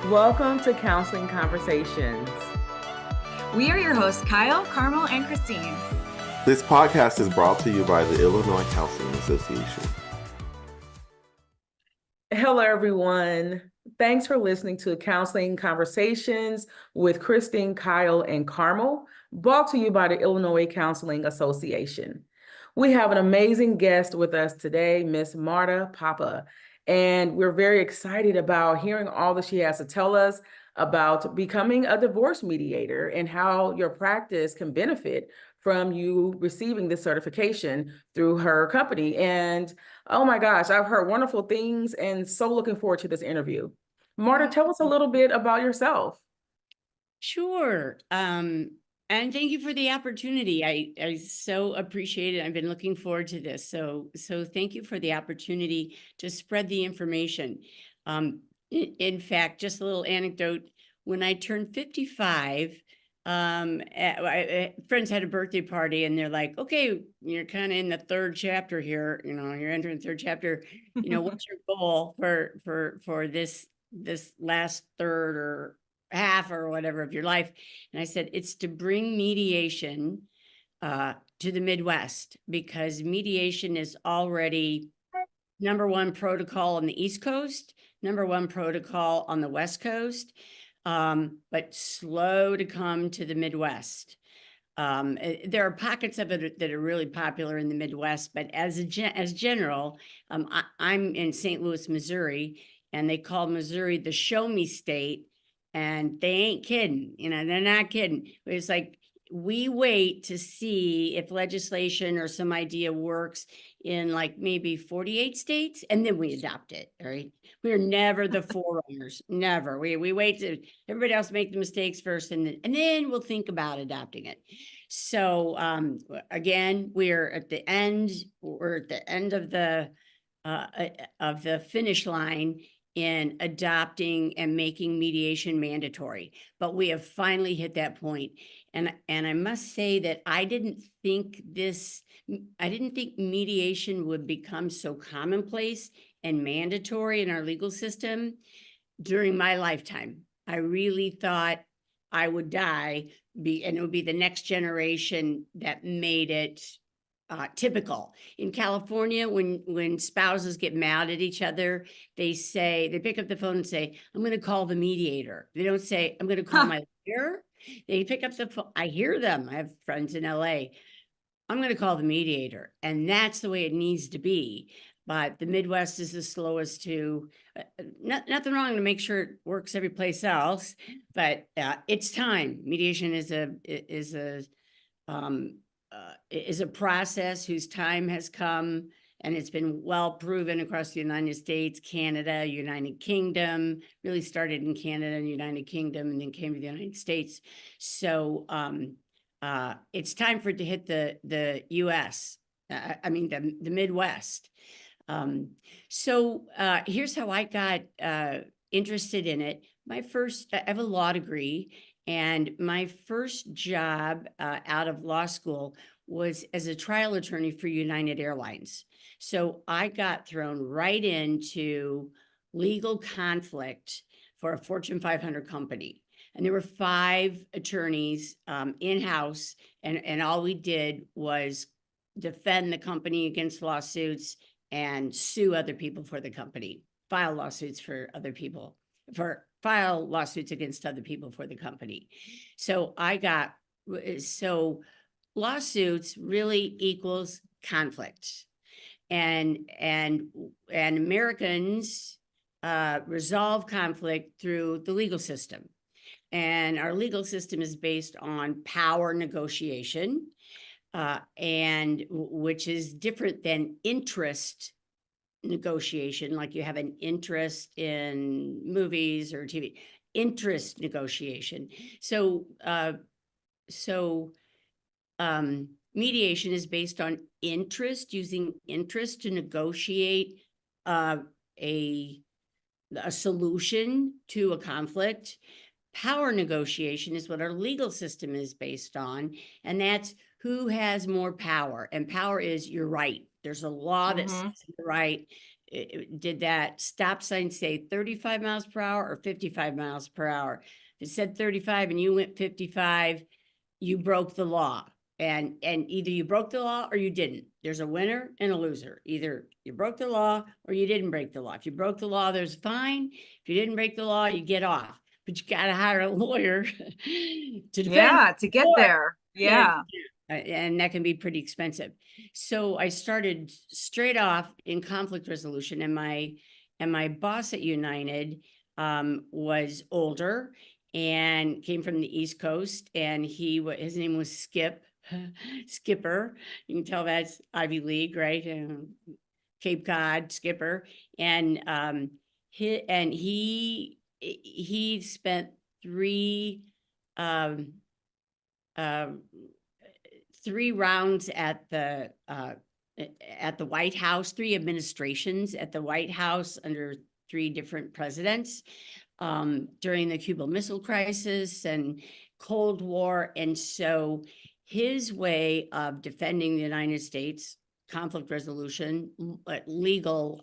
Welcome to Counseling Conversations. We are your hosts, Kyle, Carmel, and Christine. This podcast is brought to you by the Illinois Counseling Association. Hello, everyone. Thanks for listening to Counseling Conversations with Christine, Kyle, and Carmel, brought to you by the Illinois Counseling Association. We have an amazing guest with us today, Miss Marta Papa, and we're very excited about hearing all that she has to tell us about becoming a divorce mediator and how your practice can benefit from you receiving this certification through her company. And oh my gosh, I've heard wonderful things and so looking forward to this interview. Marta, tell us a little bit about yourself. Sure. And thank you for the opportunity. I so appreciate it. I've been looking forward to this. So thank you for the opportunity to spread the information. In fact, just a little anecdote, when I turned 55, friends had a birthday party and they're like, okay, you're kind of in the third chapter here, you're entering the third chapter. What's your goal for this last third or half or whatever of your life? And I said, it's to bring mediation to the Midwest, because mediation is already number one protocol on the East Coast, number one protocol on the West Coast, but slow to come to the Midwest. There are pockets of it that are really popular in the Midwest, but as general, I'm in St. Louis, Missouri, and they call Missouri the show me state. And they ain't kidding, they're not kidding. It's like, we wait to see if legislation or some idea works in like maybe 48 states, and then we adopt it, right? We're never the forerunners, never. We wait to everybody else make the mistakes first, and then we'll think about adopting it. So again, we're at the end of the finish line in adopting and making mediation mandatory. But we have finally hit that point. And I must say that I didn't think mediation would become so commonplace and mandatory in our legal system during my lifetime. I really thought I would die, and it would be the next generation that made it typical. In California, when spouses get mad at each other, they pick up the phone and say, I'm going to call the mediator. They don't say, I'm going to call my lawyer. They pick up the phone. I hear them. I have friends in LA. I'm going to call the mediator. And that's the way it needs to be. But the Midwest is the slowest to, nothing wrong to make sure it works every place else, but it's time. Mediation is a process whose time has come, and it's been well proven across the United States, Canada, United Kingdom, really started in Canada and United Kingdom, and then came to the United States. So it's time for it to hit the US, the Midwest. So here's how I got interested in it. I have a law degree, and my first job out of law school was as a trial attorney for United Airlines. So I got thrown right into legal conflict for a Fortune 500 company. And there were 5 attorneys in-house, and all we did was defend the company against lawsuits and sue other people for the company, file lawsuits against other people for the company. So lawsuits really equals conflict, and Americans resolve conflict through the legal system. And our legal system is based on power negotiation, and which is different than interest negotiation, like you have an interest in movies or TV. Interest negotiation. So mediation is based on interest, using interest to negotiate a solution to a conflict. Power negotiation is what our legal system is based on, and that's who has more power. And power is you're right. There's a law that says you're right. did that stop sign say 35 miles per hour or 55 miles per hour? If it said 35 and you went 55, you broke the law. And either you broke the law or you didn't. There's a winner and a loser. Either you broke the law or you didn't break the law. If you broke the law, there's a fine. If you didn't break the law, you get off. But you got to hire a lawyer to defend. Yeah, to get there. Yeah. And that can be pretty expensive. So I started straight off in conflict resolution, and my boss at United was older and came from the East Coast, and his name was Skipper. You can tell that's Ivy League, right? Cape Cod Skipper, and he spent three rounds at the White House, 3 administrations at the White House under 3 different presidents during the Cuban Missile Crisis and Cold War. And so his way of defending the United States, conflict resolution, legal,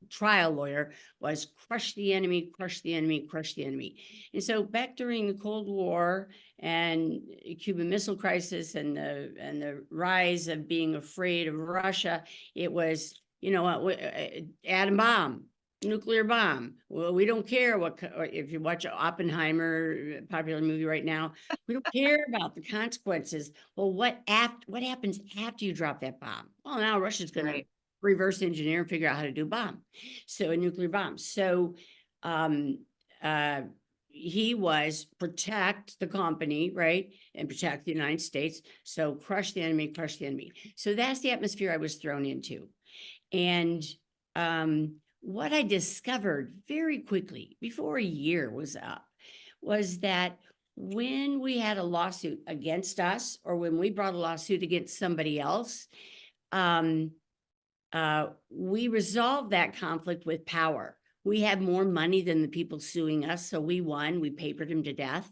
trial lawyer, was crush the enemy, crush the enemy, crush the enemy. And so back during the Cold War and Cuban Missile Crisis and the rise of being afraid of Russia, it was, atom bomb, nuclear bomb. Well, we don't care if you watch Oppenheimer, popular movie right now, we don't care about the consequences. Well, what happens after you drop that bomb? Well, now Russia's going to reverse engineer and figure out how to do a bomb. So a nuclear bomb. So he was protect the company, right? And protect the United States. So crush the enemy, crush the enemy. So that's the atmosphere I was thrown into. And what I discovered very quickly before a year was up was that when we had a lawsuit against us, or when we brought a lawsuit against somebody else, we resolved that conflict with power. We had more money than the people suing us, so we won. We papered them to death.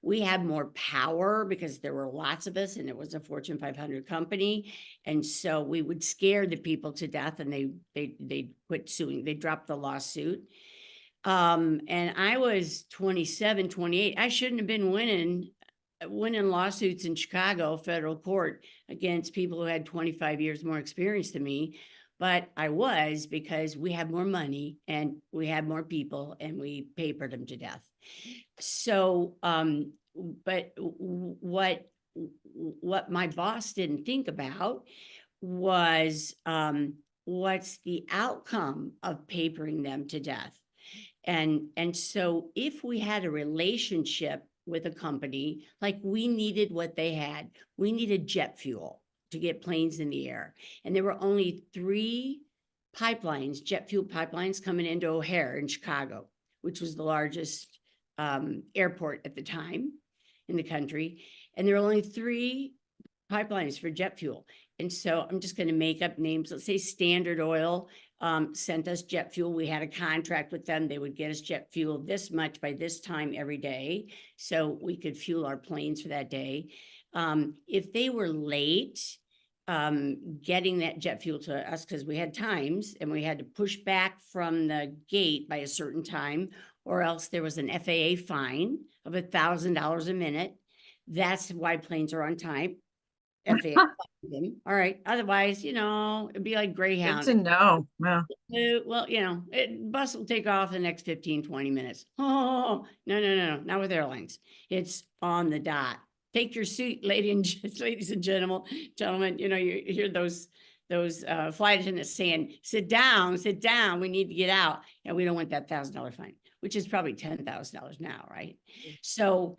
We had more power because there were lots of us and it was a Fortune 500 company. And so we would scare the people to death, and they quit suing. They dropped the lawsuit. And I was 27, 28. I shouldn't have been winning lawsuits in Chicago federal court against people who had 25 years more experience than me. But I was, because we had more money and we had more people and we papered them to death. So, but what my boss didn't think about was what's the outcome of papering them to death. And so if we had a relationship with a company, like we needed what they had, we needed jet fuel to get planes in the air. And there were only 3 pipelines, jet fuel pipelines, coming into O'Hare in Chicago, which was the largest airport at the time in the country. And there were only 3 pipelines for jet fuel. And so I'm just going to make up names. Let's say Standard Oil sent us jet fuel. We had a contract with them. They would get us jet fuel this much by this time every day, so we could fuel our planes for that day. If they were late getting that jet fuel to us, because we had times and we had to push back from the gate by a certain time, or else there was an FAA fine of $1,000 a minute. That's why planes are on time. FAA them. All right. Otherwise, it'd be like Greyhound. Good to know. Wow. Well, bus will take off the next 15, 20 minutes. Oh, no, not with airlines. It's on the dot. Take your seat, ladies and gentlemen. You hear those flight attendants saying, sit down, we need to get out. And we don't want that $1,000 fine, which is probably $10,000 now, right? So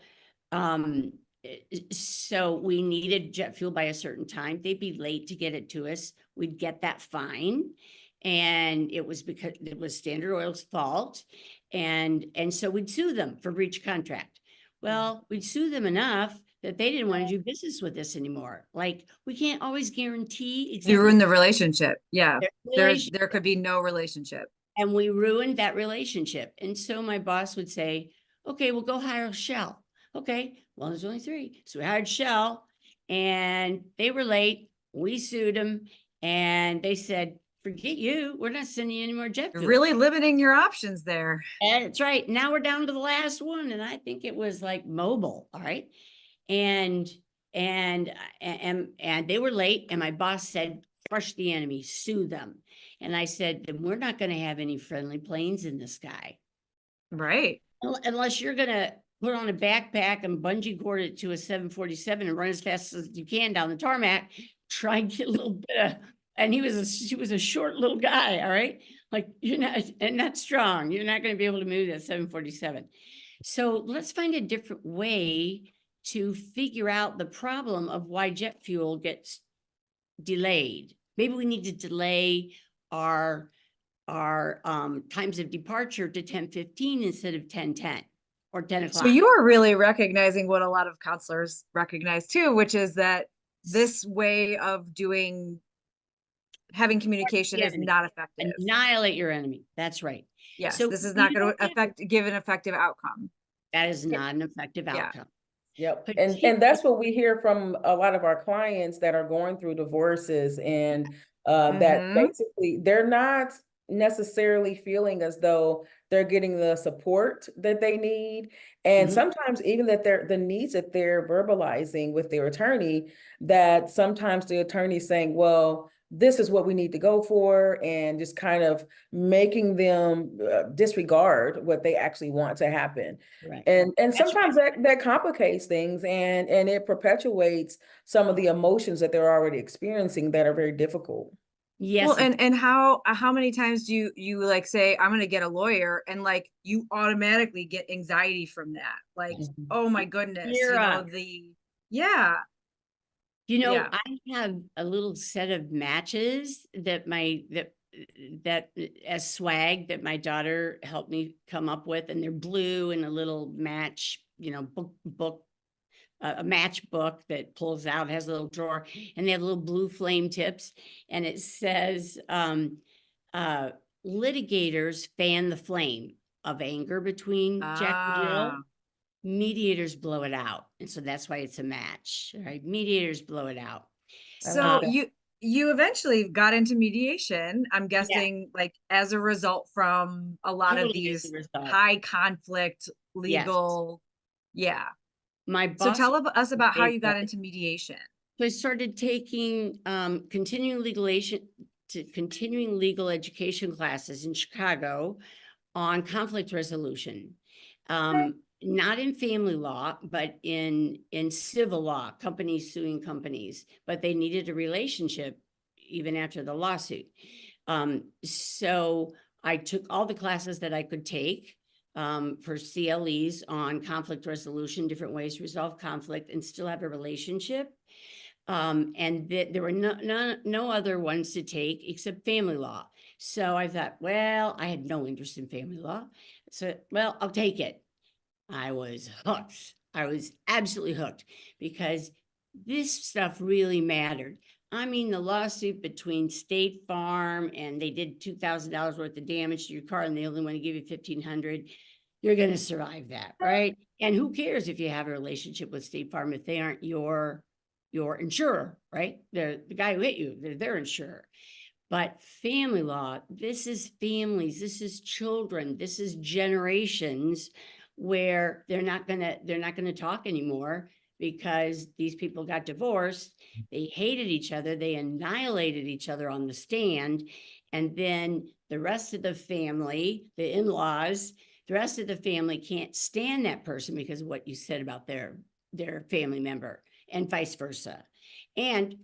we needed jet fuel by a certain time. They'd be late to get it to us. We'd get that fine. And it was because it was Standard Oil's fault. And so we'd sue them for breach of contract. Well, we'd sue them enough that they didn't want to do business with us anymore. Like, we can't always guarantee exactly. You ruined the relationship. Yeah. Relationship. There could be no relationship. And we ruined that relationship. And so my boss would say, okay, we'll go hire Shell. Okay, well, there's only 3. So we hired Shell, and they were late. We sued them, and they said, forget you. We're not sending you any more jet You're fuel. really limiting your options there. That's right. Now we're down to the last one, and I think it was like mobile. All right, and and they were late, and my boss said, "Crush the enemy, sue them." And I said, "Then we're not going to have any friendly planes in the sky, Right. unless you're going to put on a backpack and bungee cord it to a 747 and run as fast as you can down the tarmac. Try and get a little bit of." And he was a short little guy. All right. Like, you're not, and not strong. You're not going to be able to move that 747. So let's find a different way to figure out the problem of why jet fuel gets delayed. Maybe we need to delay our times of departure to 10:15 instead of 10:10 or 10 o'clock. So you are really recognizing what a lot of counselors recognize too, which is that this way of having communication is not effective. Annihilate your enemy. That's right. Yes, So this is not going to give an effective outcome. That is not an effective Yeah. outcome. Yep. And that's what we hear from a lot of our clients that are going through divorces, and that Mhm. basically they're not necessarily feeling as though they're getting the support that they need. And Mhm. sometimes even that the needs that they're verbalizing with their attorney, that sometimes the attorney's saying, well, this is what we need to go for, and just kind of making them disregard what they actually want to happen. Right. And That's sometimes that complicates things, and it perpetuates some of the emotions that they're already experiencing that are very difficult. Yes. Well, and how many times do you like say, I'm going to get a lawyer, and like you automatically get anxiety from that? Like, oh my goodness, yeah. I Yeah. have a little set of matches that as swag that my daughter helped me come up with, and they're blue and a little match, book, a match book that pulls out, has a little drawer, and they have little blue flame tips, and it says, litigators fan the flame of anger between Jack and Jill. Mediators blow it out. And so that's why it's a match, right? Mediators blow it out. So you eventually got into mediation, I'm guessing, like as a result from a lot of Totally as these a result. high conflict legal. Yeah. My So boss. tell us about how you got into mediation. So I started taking continuing legal education classes in Chicago on conflict resolution. Not in family law, but in civil law, companies suing companies, but they needed a relationship even after the lawsuit. So I took all the classes that I could take for CLEs on conflict resolution, different ways to resolve conflict and still have a relationship. And there were no other ones to take except family law. So I thought, well, I had no interest in family law. So, well, I'll take it. I was hooked. I was absolutely hooked because this stuff really mattered. I mean, the lawsuit between State Farm, and they did $2,000 worth of damage to your car, and they only want to give you $1,500. You're going to survive that, right? And who cares if you have a relationship with State Farm if they aren't your insurer, right? They're the guy who hit you, they're their insurer. But family law, this is families, this is children, this is generations where they're not gonna talk anymore because these people got divorced. They hated each other, they annihilated each other on the stand, and then the rest of the family, the in-laws, the rest of the family can't stand that person because of what you said about their family member, and vice versa. And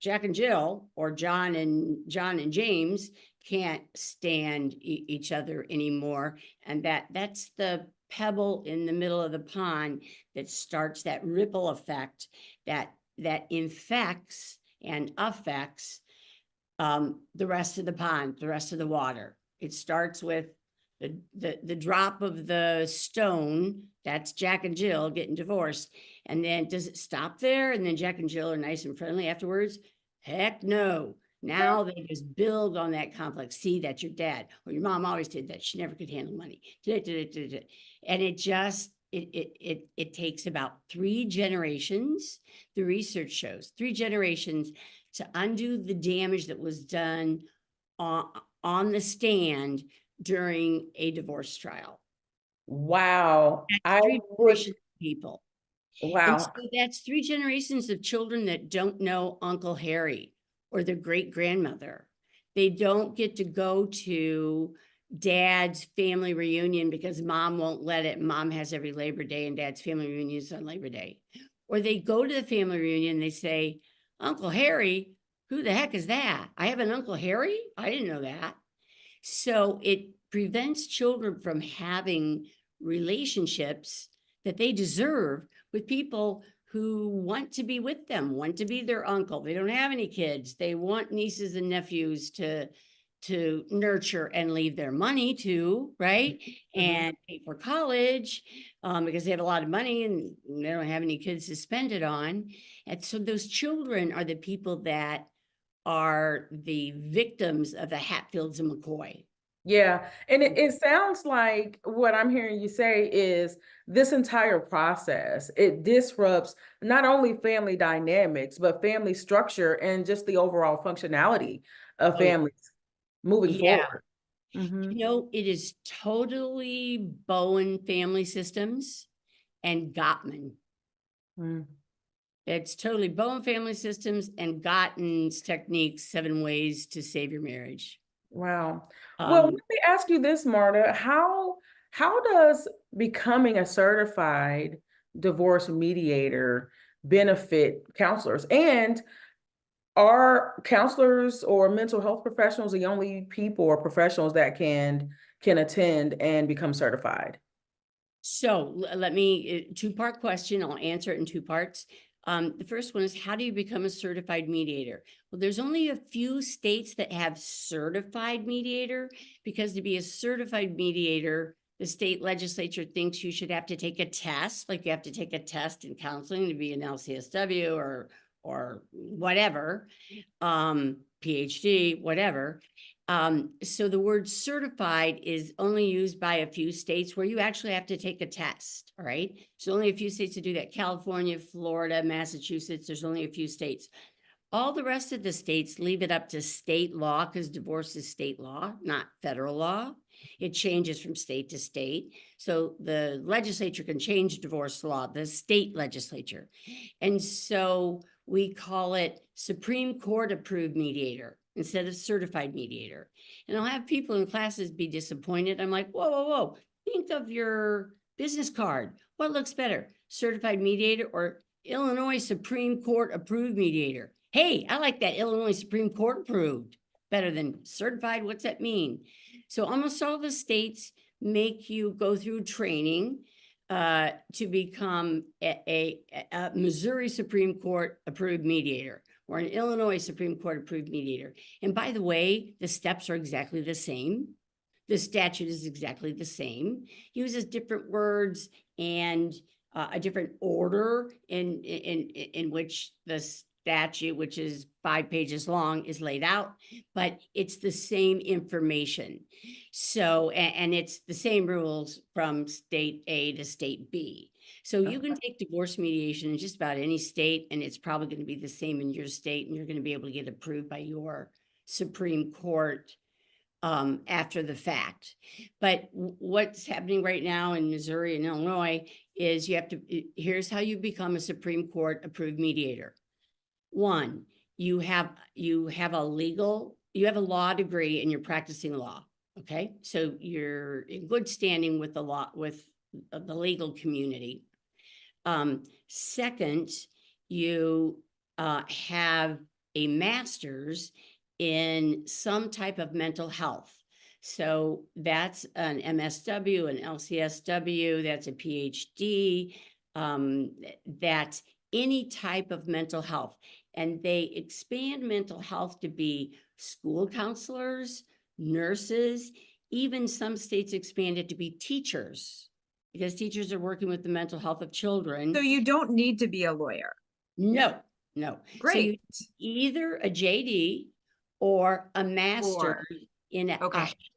Jack and Jill, or John and James, can't stand each other anymore. And that's the pebble in the middle of the pond that starts that ripple effect that infects and affects the rest of the pond, the rest of the water. It starts with the drop of the stone. That's Jack and Jill getting divorced. And then does it stop there? And then Jack and Jill are nice and friendly afterwards? Heck no. Now they just build on that conflict. See, that's your dad, or your mom always did that. She never could handle money. And it just, it takes about 3 generations. The research shows 3 generations to undo the damage that was done on the stand during a divorce trial. Wow. That's I 3 would, generations of people. And wow. so that's 3 generations of children that don't know Uncle Harry or their great grandmother. They don't get to go to dad's family reunion because mom won't let it. Mom has every Labor Day and dad's family reunion is on Labor Day. Or they go to the family reunion and they say, Uncle Harry, who the heck is that? I have an Uncle Harry? I didn't know that. So it prevents children from having relationships that they deserve with people who want to be with them, want to be their uncle. They don't have any kids. They want nieces and nephews to nurture and leave their money to, right? And pay for college because they have a lot of money and they don't have any kids to spend it on. And so those children are the people that are the victims of the Hatfields and McCoy. Yeah. And it sounds like what I'm hearing you say is this entire process, it disrupts not only family dynamics, but family structure and just the overall functionality of families moving forward. You know, it is totally Bowen Family Systems and Gottman. It's totally Bowen Family Systems and Gottman's techniques, 7 ways to save your marriage. Wow. Well, let me ask you this, Marta. How does becoming a certified divorce mediator benefit counselors? And are counselors or mental health professionals the only people or professionals that can attend and become certified? So let me, 2-part question. I'll answer it in 2 parts. The first one is, how do you become a certified mediator? Well, there's only a few states that have certified mediator, because to be a certified mediator, the state legislature thinks you should have to take a test, like you have to take a test in counseling to be an LCSW or whatever, PhD, whatever. So the word certified is only used by a few states where you actually have to take a test. All right. So only a few states to do that. California, Florida, Massachusetts, there's only a few states. All the rest of the states leave it up to state law, because divorce is state law, not federal law. It changes from state to state. So the legislature can change divorce law, the state legislature. And so we call it Supreme Court approved mediator instead of certified mediator. And I'll have people in classes be disappointed. I'm like, whoa, whoa, whoa. Think of your business card. What looks better, certified mediator or Illinois Supreme Court approved mediator? Hey, I like that, Illinois Supreme Court approved, better than certified. What's that mean? So almost all the states make you go through training to become a Missouri Supreme Court approved mediator or an Illinois Supreme Court approved mediator. And by the way, the steps are exactly the same. The statute is exactly the same, uses different words and a different order in which the statute, which is 5 pages long, is laid out, but it's the same information. So, and it's the same rules from state A to state B. So you can take divorce mediation in just about any state, and it's probably going to be the same in your state, and you're going to be able to get approved by your Supreme Court after the fact. But what's happening right now in Missouri and Illinois is you have to, here's how you become a Supreme Court approved mediator. 1, you have a law degree and you're practicing law. Okay. So you're in good standing with the law, with the legal community. Second, you have a master's in some type of mental health. So that's an MSW, an LCSW, that's a PhD, that's any type of mental health. And they expand mental health to be school counselors, nurses, even some states expand it to be teachers, because teachers are working with the mental health of children. So you don't need to be a lawyer. No. Great. So either a JD or a master in a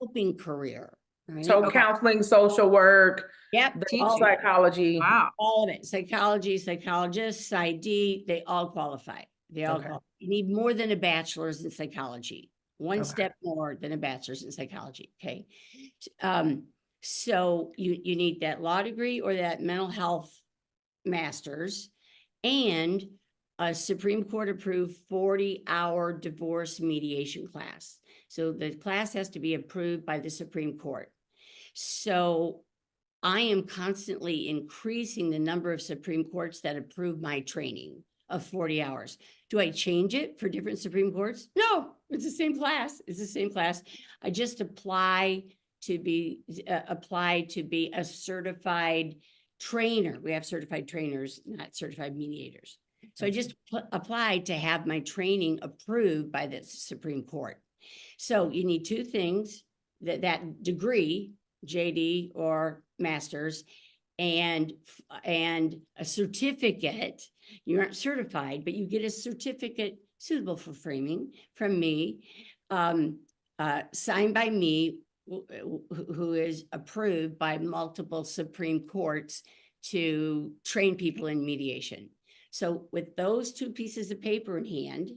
helping career. Right? So counseling, social work, all psychology. Wow. All of it. Psychology, psychologists, PsyD, they all qualify. They all qualify. You need more than a bachelor's in psychology. one Okay. step more than a bachelor's in psychology. Okay. So you need that law degree or that mental health master's and a Supreme Court approved 40-hour divorce mediation class. So the class has to be approved by the Supreme Court. So I am constantly increasing the number of Supreme Courts that approve my training of 40 hours. Do I change it for different Supreme Courts? No, it's the same class. It's the same class. I just apply to be a certified trainer. We have certified trainers, not certified mediators. So I just applied to have my training approved by the Supreme Court. So you need two things, that degree, JD or master's, and a certificate. You aren't certified, but you get a certificate suitable for framing from me, signed by me, who is approved by multiple Supreme Courts to train people in mediation. So with those two pieces of paper in hand,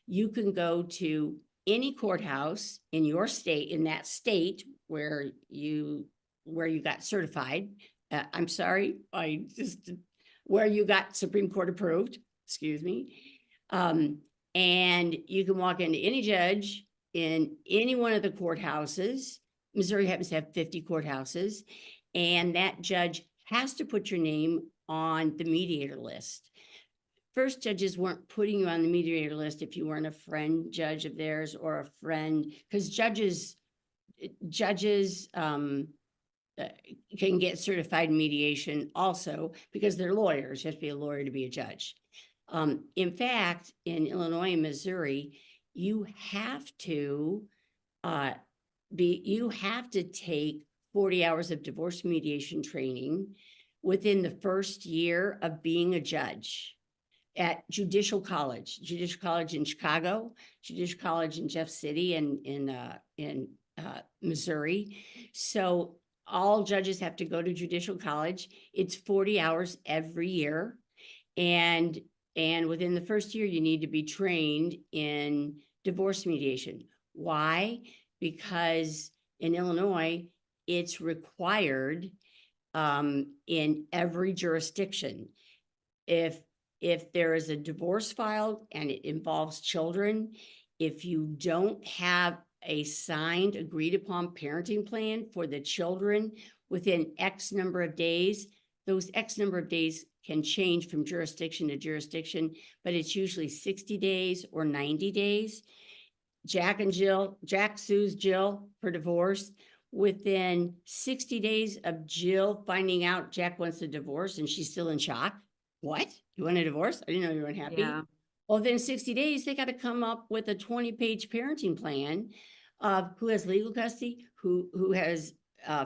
you can go to any courthouse in your state, in that state where you got certified. I'm sorry, where you got Supreme Court approved, excuse me. And you can walk into any judge in any one of the courthouses. Missouri happens to have 50 courthouses, and that judge has to put your name on the mediator list. First, judges weren't putting you on the mediator list if you weren't a friend judge of theirs or a friend, because judges can get certified mediation also because they're lawyers. You have to be a lawyer to be a judge. In fact, in Illinois and Missouri, you have to take 40 hours of divorce mediation training within the first year of being a judge at Judicial College in Chicago, Judicial College in Jeff City and in Missouri. So all judges have to go to Judicial College. It's 40 hours every year. And within the first year, you need to be trained in divorce mediation. Why? Because in Illinois, it's required in every jurisdiction. If there is a divorce filed and it involves children, if you don't have a signed, agreed upon parenting plan for the children within X number of days, those X number of days can change from jurisdiction to jurisdiction, but it's usually 60 days or 90 days. Jack sues Jill for divorce. Within 60 days of Jill finding out Jack wants a divorce and she's still in shock. What? You want a divorce? I didn't know you were unhappy. Yeah. Well, within 60 days, they got to come up with a 20-page parenting plan of who has legal custody, who has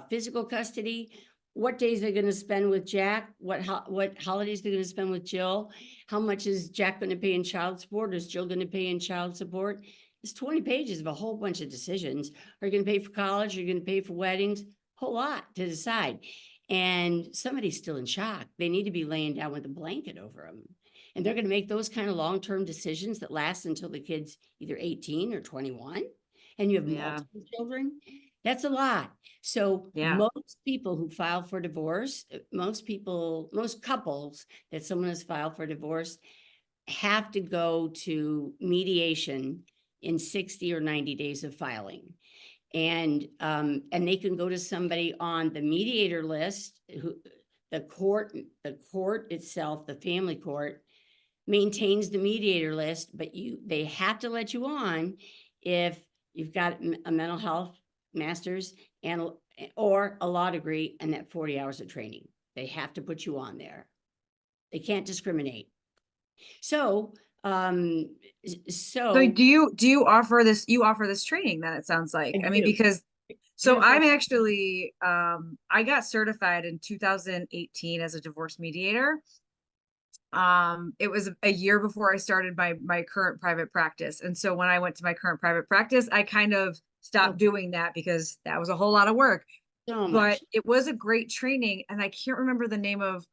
physical custody, what days they're going to spend with Jack, what holidays they're going to spend with Jill, how much is Jack going to pay in child support, or is Jill going to pay in child support? It's 20 pages of a whole bunch of decisions. Are you going to pay for college? Are you going to pay for weddings? A whole lot to decide. And somebody's still in shock. They need to be laying down with a blanket over them. And they're going to make those kind of long-term decisions that last until the kid's either 18 or 21. And you have multiple children. That's a lot. So most people who file for divorce, most couples that someone has filed for divorce have to go to mediation in 60 or 90 days of filing. And they can go to somebody on the mediator list, who the court itself, the family court, maintains the mediator list, but they have to let you on if you've got a mental health master's or a law degree and that 40 hours of training. They have to put you on there. They can't discriminate. So do you offer this? You offer this training then, it sounds like. I mean, because so I'm actually I got certified in 2018 as a divorce mediator. It was a year before I started my current private practice. And so when I went to my current private practice, I kind of stopped doing that because that was a whole lot of work. But it was a great training, and I can't remember the name of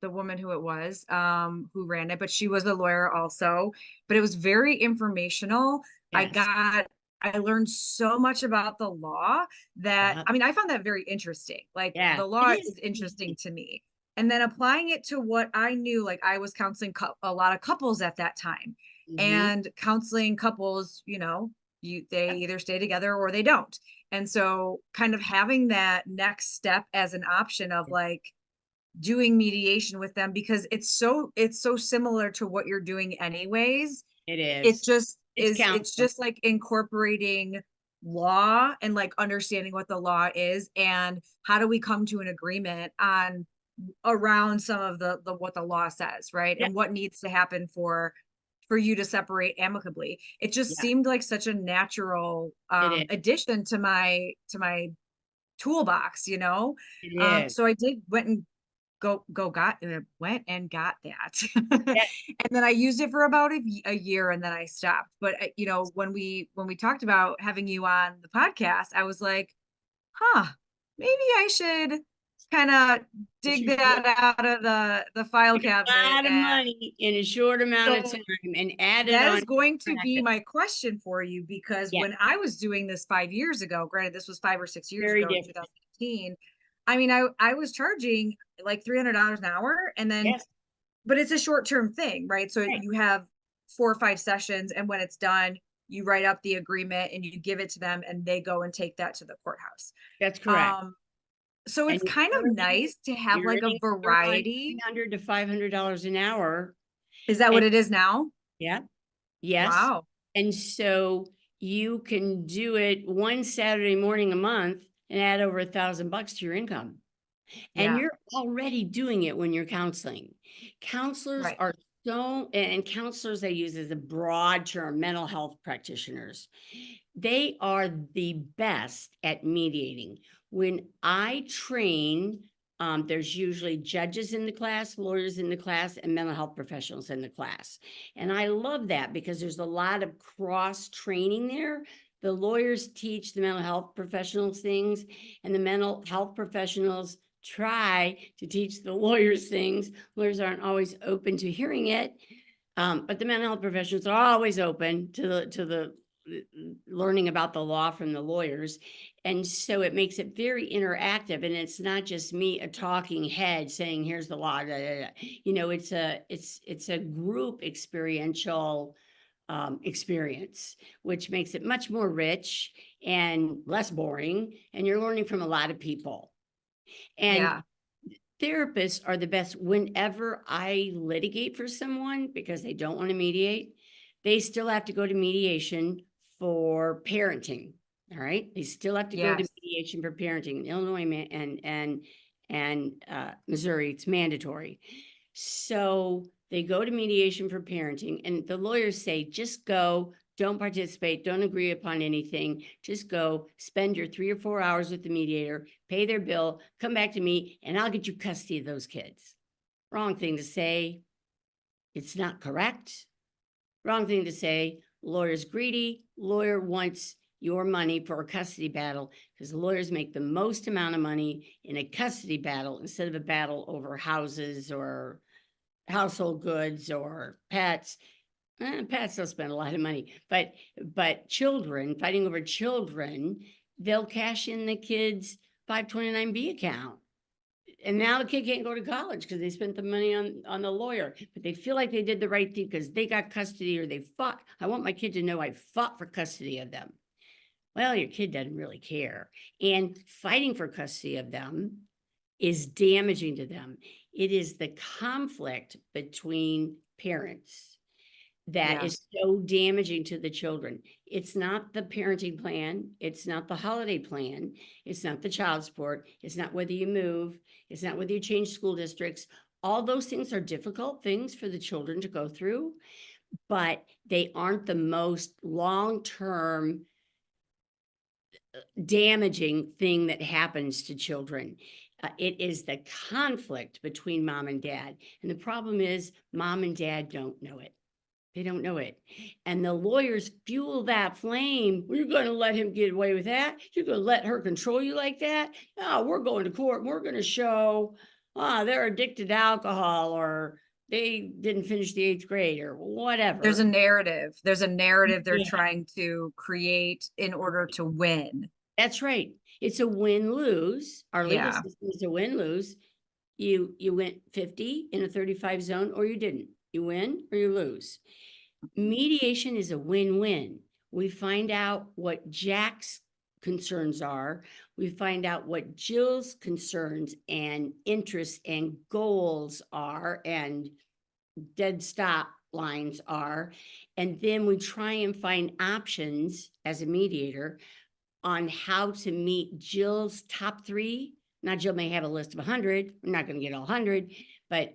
the woman who it was, who ran it, but she was a lawyer also. But it was very informational. Yes. I got I learned so much about the law that, I mean, I found that very interesting. Like Yeah, the law it is is. interesting to me. And then applying it to what I knew, like I was counseling a lot of couples at that time, Mhm. and counseling couples, they either stay together or they don't. And so kind of having that next step as an option of like doing mediation with them, because it's so similar to what you're doing anyways. It It is. just It's is, it's counseling. just like incorporating law and like understanding what the law is and how do we come to an agreement on around some of the what the law says, right? Yeah. And what needs to happen for you to separate amicably. It just Yeah. seemed like such a natural It is. addition to my toolbox, It is. so I did went and got that. Yeah. And then I used it for about a year and then I stopped. But when we talked about having you on the podcast, I was like, huh, maybe I should kind of It's dig your short- that out of the file a cabinet. lot of And money in a short amount of so time and add it that on is going to be practice. my question for you, because Yeah. when I was doing this 5 years ago, granted this was 5 or 6 years Very ago in different. 2015, I mean, I was charging like $300 an hour, and then Yes. but it's a short-term thing, right? So Right. you have 4 or 5 sessions, and when it's done, you write up the agreement and you give it to them and they go and take that to the courthouse. That's correct. So And it's kind of nice to have you're like a earning around variety. $300 to $500 an hour. Is that And what it is now? yeah, yes. Wow. And so you can do it one Saturday morning a month and add over $1,000 to your income. And Yeah. you're already doing it when you're counseling. Counselors Right. are and counselors I use as a broad term, mental health practitioners. They are the best at mediating. When I train, there's usually judges in the class, lawyers in the class, and mental health professionals in the class. And I love that because there's a lot of cross training there. The lawyers teach the mental health professionals things, and the mental health professionals try to teach the lawyers things. Lawyers aren't always open to hearing it, but the mental health professionals are always open to the learning about the law from the lawyers. And so it makes it very interactive, and it's not just me, a talking head saying, here's the law. It's a group experiential experience, which makes it much more rich and less boring. And you're learning from a lot of people. And Yeah. therapists are the best. Whenever I litigate for someone because they don't want to mediate, they still have to go to mediation for parenting. All right. They still have to go to Yes. mediation for parenting. In Illinois and Missouri, it's mandatory. So they go to mediation for parenting, and the lawyers say, just go, don't participate, don't agree upon anything. Just go, spend your 3 or 4 hours with the mediator, pay their bill, come back to me, and I'll get you custody of those kids. Wrong thing to say. It's not correct. Wrong thing to say. Lawyer's greedy. Lawyer wants your money for a custody battle because lawyers make the most amount of money in a custody battle instead of a battle over houses or household goods or pets. Pets don't spend a lot of money, but children, fighting over children, they'll cash in the kid's 529B account. And now the kid can't go to college because they spent the money on the lawyer, but they feel like they did the right thing because they got custody or they fought. I want my kid to know I fought for custody of them. Well, your kid doesn't really care. And fighting for custody of them is damaging to them. It is the conflict between parents that Yeah. is so damaging to the children. It's not the parenting plan. It's not the holiday plan. It's not the child support. It's not whether you move. It's not whether you change school districts. All those things are difficult things for the children to go through, but they aren't the most long-term damaging thing that happens to children. It is the conflict between mom and dad. And the problem is mom and dad don't know it. They don't know it. And the lawyers fuel that flame. We're going to let him get away with that. You're going to let her control you like that. Oh, we're going to court. And we're going to show, they're addicted to alcohol or they didn't finish the 8th grade or whatever. There's a narrative they're Yeah. trying to create in order to win. That's right. It's a win-lose. Our legal Yeah. system is a win-lose. You went 50 in a 35 zone or you didn't. You win or you lose. Mediation is a win-win. We find out what Jack's concerns are. We find out what Jill's concerns and interests and goals are and dead stop lines are. And then we try and find options as a mediator on how to meet Jill's top 3. Now, Jill may have a list of 100. I'm not going to get all 100, but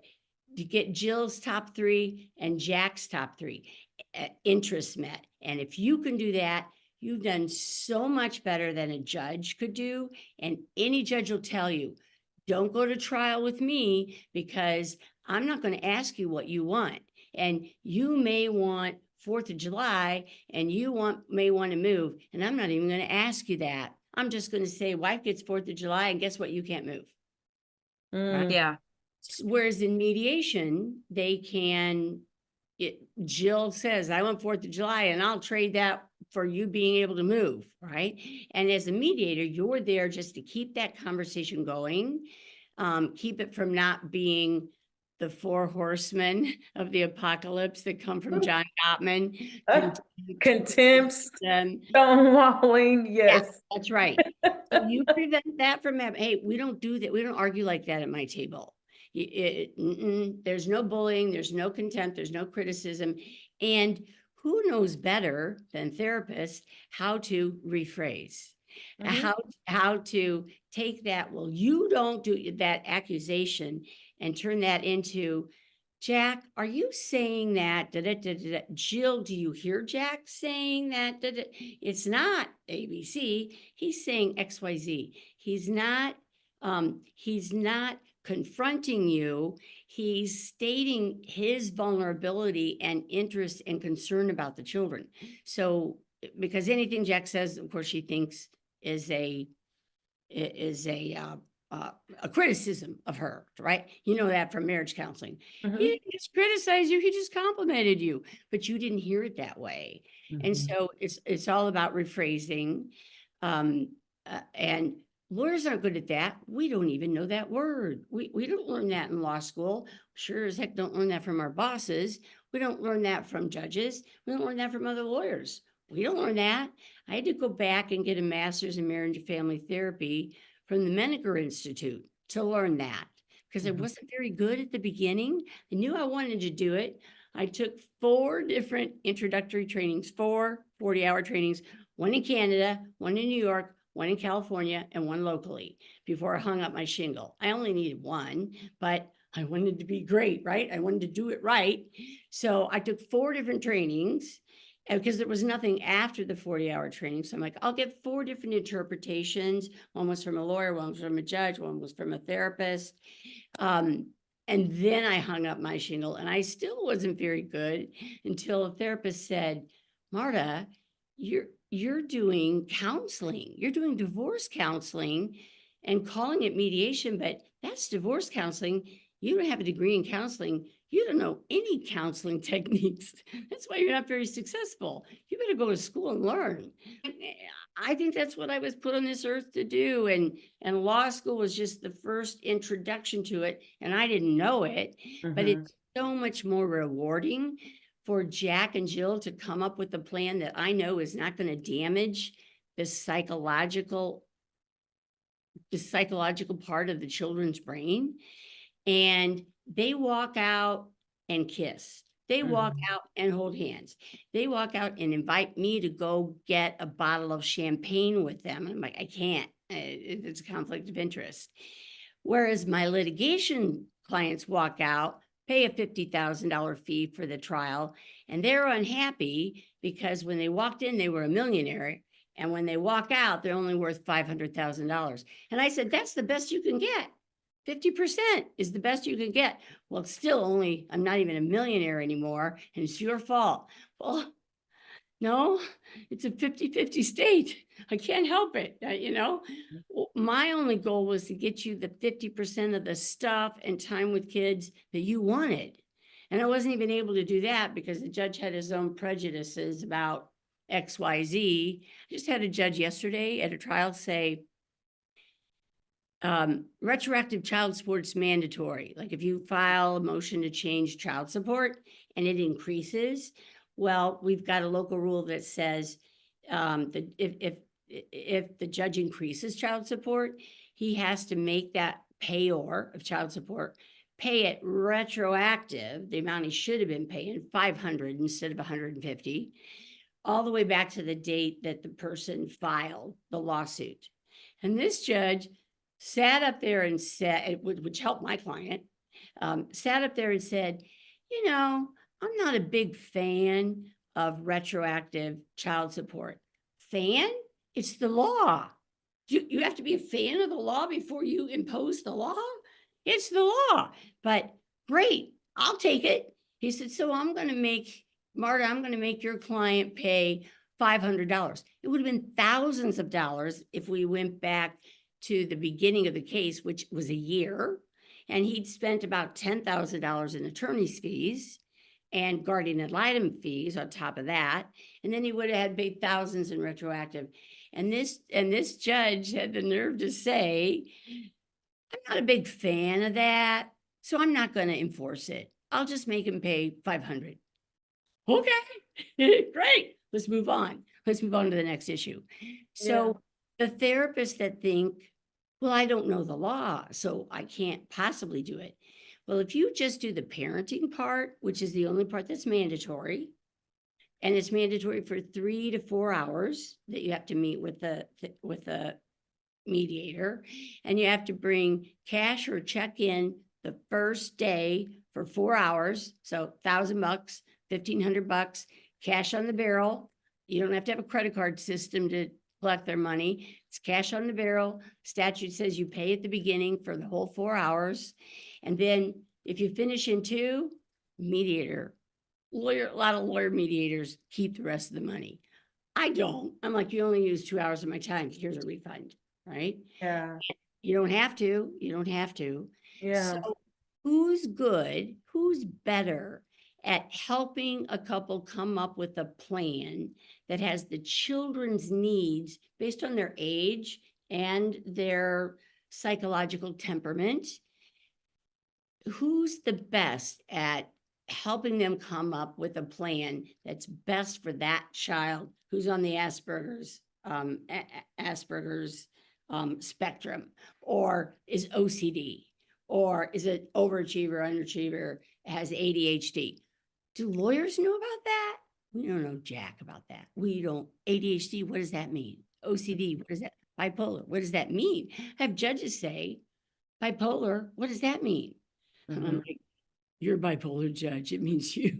to get Jill's top 3 and Jack's top 3 interests met. And if you can do that, you've done so much better than a judge could do. And any judge will tell you, don't go to trial with me because I'm not going to ask you what you want. And you may want 4th of July and you may want to move. And I'm not even going to ask you that. I'm just going to say wife gets 4th of July and guess what? You can't move. Right? Yeah. Whereas in mediation, they can, Jill says, I want 4th of July and I'll trade that for you being able to move, right? And as a mediator, you're there just to keep that conversation going, keep it from not being the 4 horsemen of the apocalypse that come from John Gottman. Contempts, stonewalling, yes. That's right. So you prevent that from happening. Hey, we don't do that. We don't argue like that at my table. There's no bullying, there's no contempt, there's no criticism. And who knows better than therapists how to rephrase, how to take that, well, you don't do that accusation and turn that into, Jack, are you saying that? Jill, do you hear Jack saying that? It's not ABC. He's saying XYZ. He's not confronting you. He's stating his vulnerability and interest and concern about the children. So, because anything Jack says, of course, she thinks is a criticism of her, right? You know that from marriage counseling. He didn't just criticize you, he just complimented you, but you didn't hear it that way. And so it's all about rephrasing. And lawyers aren't good at that. We don't even know that word. We don't learn that in law school. Sure as heck don't learn that from our bosses. We don't learn that from judges. We don't learn that from other lawyers. We don't learn that. I had to go back and get a master's in marriage and family therapy from the Menninger Institute to learn that because I wasn't very good at the beginning. I knew I wanted to do it. I took 4 different introductory trainings, 4 40-hour trainings, one in Canada, one in New York, one in California, and one locally before I hung up my shingle. I only needed 1, but I wanted to be great, right? I wanted to do it right. So I took 4 different trainings because there was nothing after the 40-hour training. So I'm like, I'll get 4 different interpretations. One was from a lawyer, one was from a judge, one was from a therapist. And then I hung up my shingle and I still wasn't very good until a therapist said, Marta, you're doing counseling. You're doing divorce counseling and calling it mediation, but that's divorce counseling. You don't have a degree in counseling. You don't know any counseling techniques. That's why you're not very successful. You better go to school and learn. I think that's what I was put on this earth to do. And law school was just the first introduction to it. And I didn't know it, but it's so much more rewarding for Jack and Jill to come up with a plan that I know is not going to damage the psychological part of the children's brain. And they walk out and kiss. They walk out and hold hands. They walk out and invite me to go get a bottle of champagne with them. I'm like, I can't. It's a conflict of interest. Whereas my litigation clients walk out, pay a $50,000 fee for the trial, and they're unhappy because when they walked in, they were a millionaire. And when they walk out, they're only worth $500,000. And I said, that's the best you can get. 50% is the best you can get. Well, it's still only, I'm not even a millionaire anymore, and it's your fault. Well, no, it's a 50-50 state. I can't help it, My only goal was to get you the 50% of the stuff and time with kids that you wanted. And I wasn't even able to do that because the judge had his own prejudices about XYZ. I just had a judge yesterday at a trial say, retroactive child support's mandatory. Like if you file a motion to change child support and it increases, well, we've got a local rule that says that if the judge increases child support, he has to make that payor of child support pay it retroactive, the amount he should have been paying, 500 instead of 150, all the way back to the date that the person filed the lawsuit. And this judge sat up there and said, which helped my client, sat up there and said, you know, I'm not a big fan of retroactive child support. Fan? It's the law. You have to be a fan of the law before you impose the law? It's the law. But great, I'll take it. He said, so I'm going to make, Marta, I'm going to make your client pay $500. It would have been thousands of dollars if we went back to the beginning of the case, which was a year, and he'd spent about $10,000 in attorney's fees and guardian ad litem fees on top of that. And then he would have had paid thousands in retroactive. And this judge had the nerve to say, I'm not a big fan of that, so I'm not going to enforce it. I'll just make him pay $500. Okay, great. Let's move on. Let's move on to the next issue. So the therapists that think, well, I don't know the law, so I can't possibly do it. Well, if you just do the parenting part, which is the only part that's mandatory, and it's mandatory for 3 to 4 hours that you have to meet with the mediator, and you have to bring cash or check in the first day for 4 hours. So $1,000, $1,500, cash on the barrel. You don't have to have a credit card system to collect their money. It's cash on the barrel. Statute says you pay at the beginning for the whole 4 hours. And then if you finish in 2, mediator, lawyer, a lot of lawyer mediators keep the rest of the money. I don't. I'm like, you only use 2 hours of my time. Here's a refund, right? Yeah. You don't have to. You don't have to. Yeah. So who's good? Who's better at helping a couple come up with a plan that has the children's needs based on their age and their psychological temperament? Who's the best at helping them come up with a plan that's best for that child who's on the Asperger's spectrum, or is OCD, or is it overachiever, underachiever, has ADHD? Do lawyers know about that? We don't know jack about that. We don't. ADHD, what does that mean? OCD, what does that? Bipolar, what does that mean? I have judges say, bipolar, what does that mean? And I'm like, you're a bipolar, judge. It means you.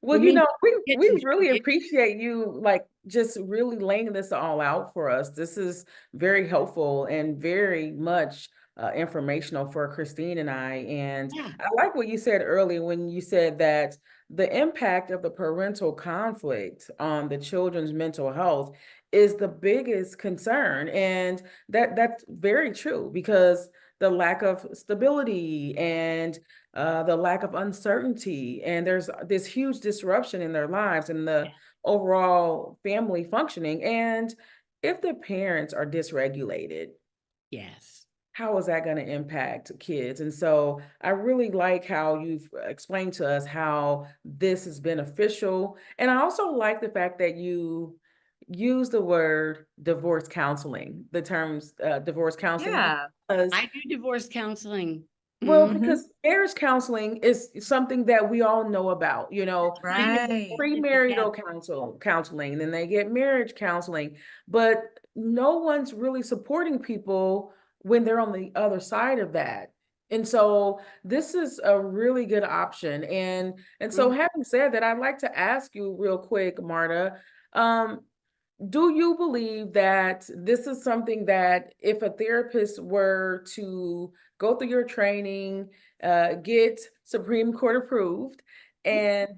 Well, I you mean, know, get we to really it. appreciate you like just really laying this all out for us. This is very helpful and very much informational for Christine and I. And Yeah. I like what you said earlier when you said that the impact of the parental conflict on the children's mental health is the biggest concern. And that's very true, because the lack of stability and the lack of uncertainty, and there's this huge disruption in their lives and the overall family functioning. And if the parents are dysregulated, Yes. how is that going to impact kids? And so I really like how you've explained to us how this is beneficial. And I also like the fact that you use the word divorce counseling, the terms divorce counseling, Yeah. because I do divorce counseling. well, Mhm. because marriage counseling is something that we all know about, you know, they get Right. premarital counseling, then they get marriage counseling, but no one's really supporting people when they're on the other side of that. And so this is a really good option. And so having said that, I'd like to ask you real quick, Marta, um, do you believe that this is something that if a therapist were to go through your training, get Supreme Court approved, and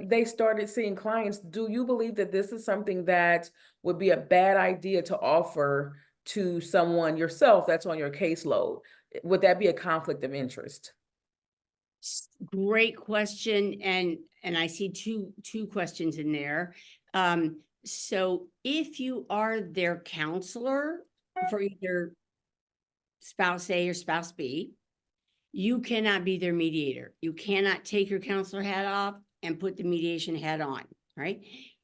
they started seeing clients, do you believe that this is something that would be a bad idea to offer to someone yourself that's on your caseload? Would that be a conflict of interest? Great question, and I see two questions in there. So if you are their counselor for either spouse A or spouse B, you cannot be their mediator. You cannot take your counselor hat off and put the mediation hat on, right?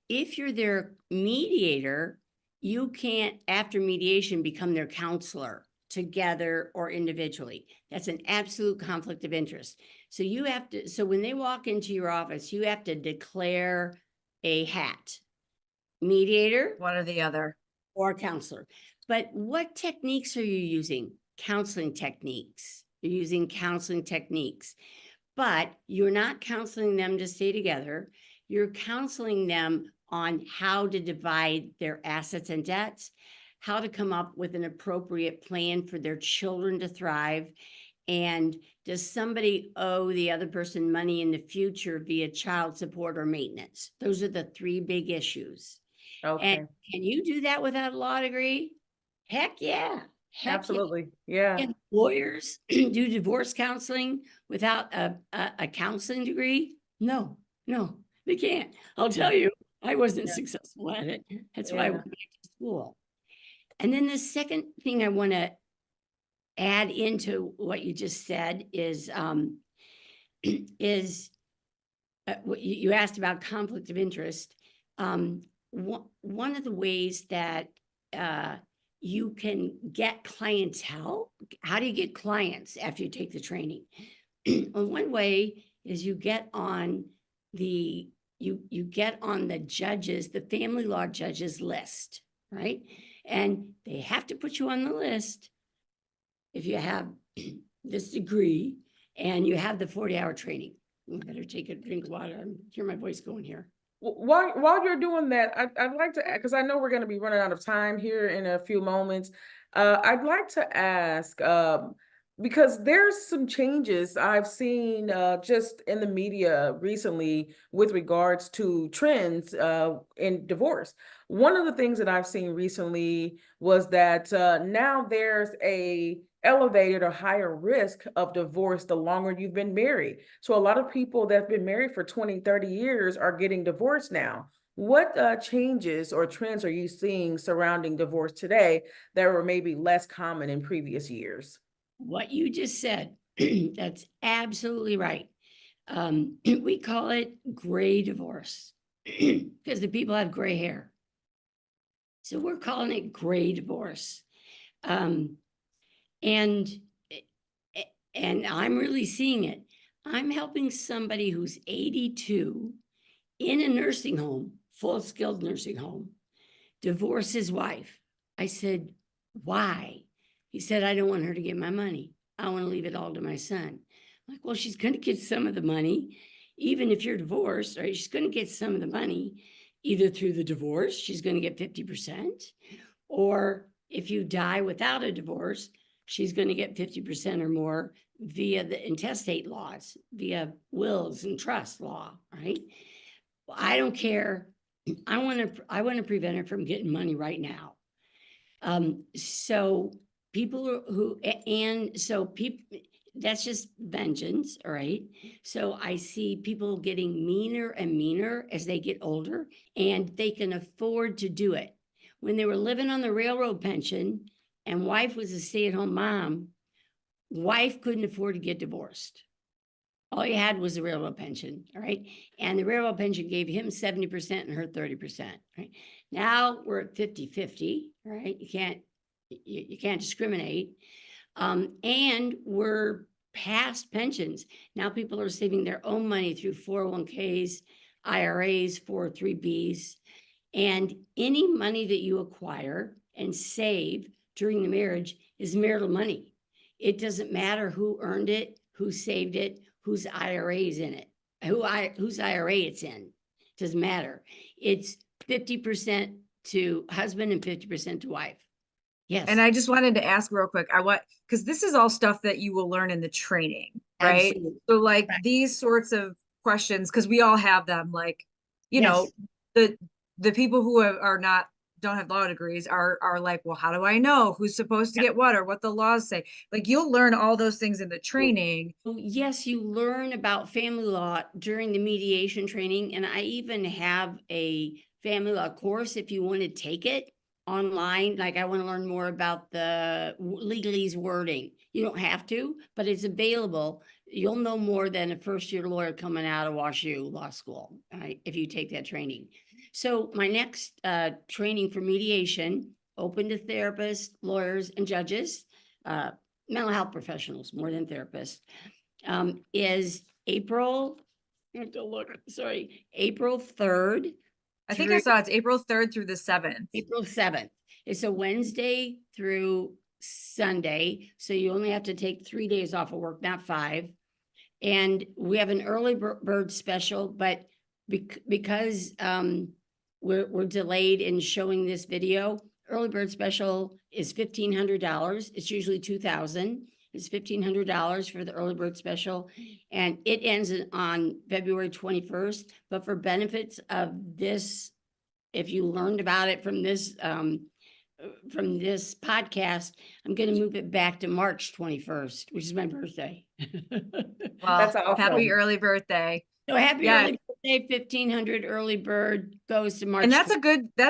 If you're their mediator, you can't, after mediation, become their counselor together or individually. That's an absolute conflict of interest. So you have to, so when they walk into your office, you have to declare a hat, mediator One or the other. or counselor. But what techniques are you using? Counseling techniques. You're using counseling techniques, but you're not counseling them to stay together. You're counseling them on how to divide their assets and debts, how to come up with an appropriate plan for their children to thrive. And does somebody owe the other person money in the future via child support or maintenance? Those are the three big issues. Okay, And can you do that without a law degree? Heck yeah. Heck yeah. absolutely. Yeah. Can lawyers do divorce counseling without a counseling degree? No, they can't. I'll tell you, I wasn't Yeah. successful at it. That's why I Yeah. went back to school. And then the second thing I want to add into what you just said is what you asked about conflict of interest. One of the ways that you can get clientele, how do you get clients after you take the training? Well, one way is you get on the judges, the family law judges list, right? And they have to put you on the list if you have this degree and you have the 40-hour training. I better take a drink of water. I hear my voice going here. While you're doing that, I'd like to, because I know we're going to be running out of time here in a few moments. I'd like to ask, because there's some changes I've seen just in the media recently with regards to trends in divorce. One of the things that I've seen recently was that now there's a elevated or higher risk of divorce the longer you've been married. So a lot of people that have been married for 20, 30 years are getting divorced now. What changes or trends are you seeing surrounding divorce today that were maybe less common in previous years? What you just said, that's absolutely right. We call it gray divorce because the people have gray hair. So we're calling it gray divorce. And I'm really seeing it. I'm helping somebody who's 82 in a nursing home, full skilled nursing home, divorce his wife. I said, why? He said, I don't want her to get my money. I want to leave it all to my son. I'm like, well, she's going to get some of the money, even if you're divorced, right? She's going to get some of the money, either through the divorce, she's going to get 50%, or if you die without a divorce, she's going to get 50% or more via the intestate laws, via wills and trust law, right? Well, I don't care. I want to prevent her from getting money right now. So people that's just vengeance, all right? So I see people getting meaner and meaner as they get older, and they can afford to do it. When they were living on the railroad pension and wife was a stay-at-home mom, wife couldn't afford to get divorced. All you had was a railroad pension, all right? And the railroad pension gave him 70% and her 30%, right? Now we're at 50-50, right? You can't discriminate. And we're past pensions. Now people are saving their own money through 401ks, IRAs, 403bs, and any money that you acquire and save during the marriage is marital money. It doesn't matter who earned it, who saved it, whose IRA is in it, whose IRA it's in. It doesn't matter. It's 50% to husband and 50% to wife. Yes. And I just wanted to ask real quick, because this is all stuff that you will learn in the training, right? Absolutely. So like Right. these sorts of questions, because we all have them, like, you Yes. know, the people who are not don't have law degrees are like, well, how do I know who's supposed to get what or what the laws say? Like, you'll learn all those things in the training. Well, yes, you learn about family law during the mediation training, and I even have a family law course if you want to take it online. Like, I want to learn more about the legalese wording. You don't have to, but it's available. You'll know more than a first-year lawyer coming out of WashU Law School, right, if you take that training. So my next training for mediation, open to therapists, lawyers, and judges, mental health professionals more than therapists, is April, I have to look, sorry, April 3rd. I think I saw it's April 3rd through the 7th. April 7th. It's a Wednesday through Sunday, so you only have to take 3 days off of work, not 5. And we have an early bird special, but because we're delayed in showing this video, early bird special is $1,500. It's usually $2,000. It's $1,500 for the early bird special, and it ends on February 21st. But for benefits of this, if you learned about it from this podcast, I'm going to move it back to March 21st, which is my birthday. Well, That's awesome. happy early birthday. So happy Yeah. early birthday, 1,500 early bird goes to March. And that's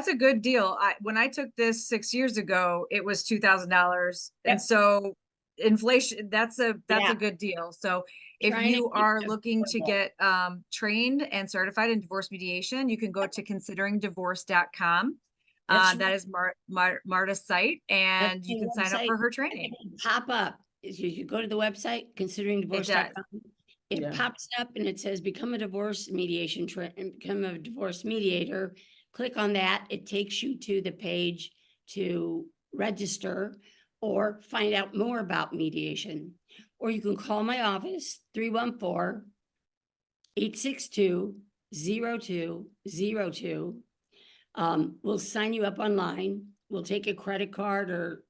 a good deal. When I took this 6 years ago, it was $2,000. Yep. And so inflation, that's a Yeah. good deal. So if Trying to you keep are it looking to affordable. get trained and certified in divorce mediation, you can go to consideringdivorce.com. That's That is Marta's site, and That's you the can sign up website. for her training. Pop up. You go to the website, consideringdivorce.com. It Yeah. pops up and it says, become a divorce mediation, become a divorce mediator. Click on that. It takes you to the page to register or find out more about mediation. Or you can call my office, 314-862-0202. We'll sign you up online. We'll take a credit card or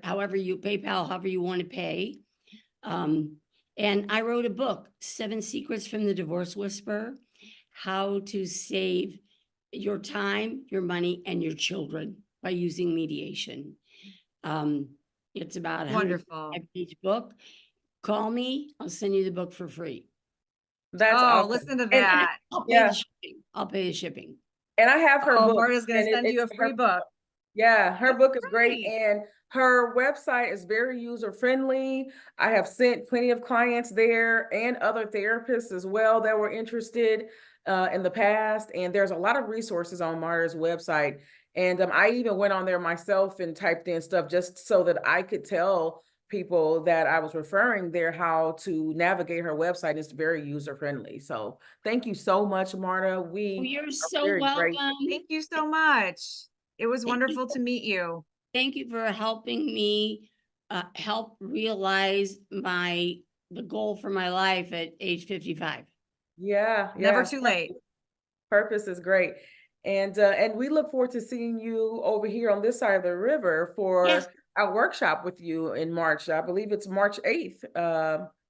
however you PayPal, however you want to pay. And I wrote a book, 7 Secrets from the Divorce Whisperer, how to save your time, your money, and your children by using mediation. It's about a Wonderful. 105-page book. Call me, I'll send you the book for free. That's Oh, awesome. listen to And- that. I'll pay Yeah. the shipping. I'll pay the shipping. And I have her Oh, book. Marta's gonna send you a free book. Yeah, her That's book is great, great. and her website is very user-friendly. I have sent plenty of clients there and other therapists as well that were interested in the past. And there's a lot of resources on Marta's website. And I even went on there myself and typed in stuff just so that I could tell people that I was referring there how to navigate her website. It's very user-friendly. So thank you so much, Marta. Oh, you're so very welcome. grateful. Thank you so much. It was Thank you. wonderful to meet you. Thank you for helping me help realize the goal for my life at age 55. Yeah, Never yeah. too late. Purpose is great. And we look forward to seeing you over here on this side of the river for Yes. our workshop with you in March. I believe it's March 8th.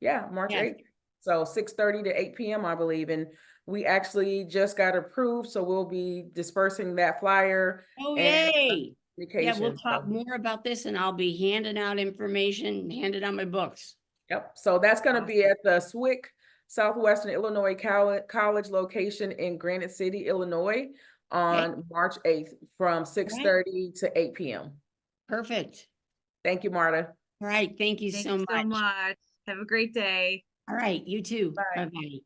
Yeah, March Yes. 8th. So 6:30 to 8 p.m., I believe. And we actually just got approved, so we'll be dispersing that flyer. Oh, and, yay. Yeah, we'll communication. talk So, more about this and I'll be handing out information, handing out my books. yep. So that's going to be Awesome. at the SWIC Southwestern Illinois College location in Granite City, Illinois on March 8th from 6:30 to 8 p.m. Perfect. Thank you, Marta. All right. Thank you Thank so you so much. much. Have a great day. All right. You too. Bye. Bye-bye.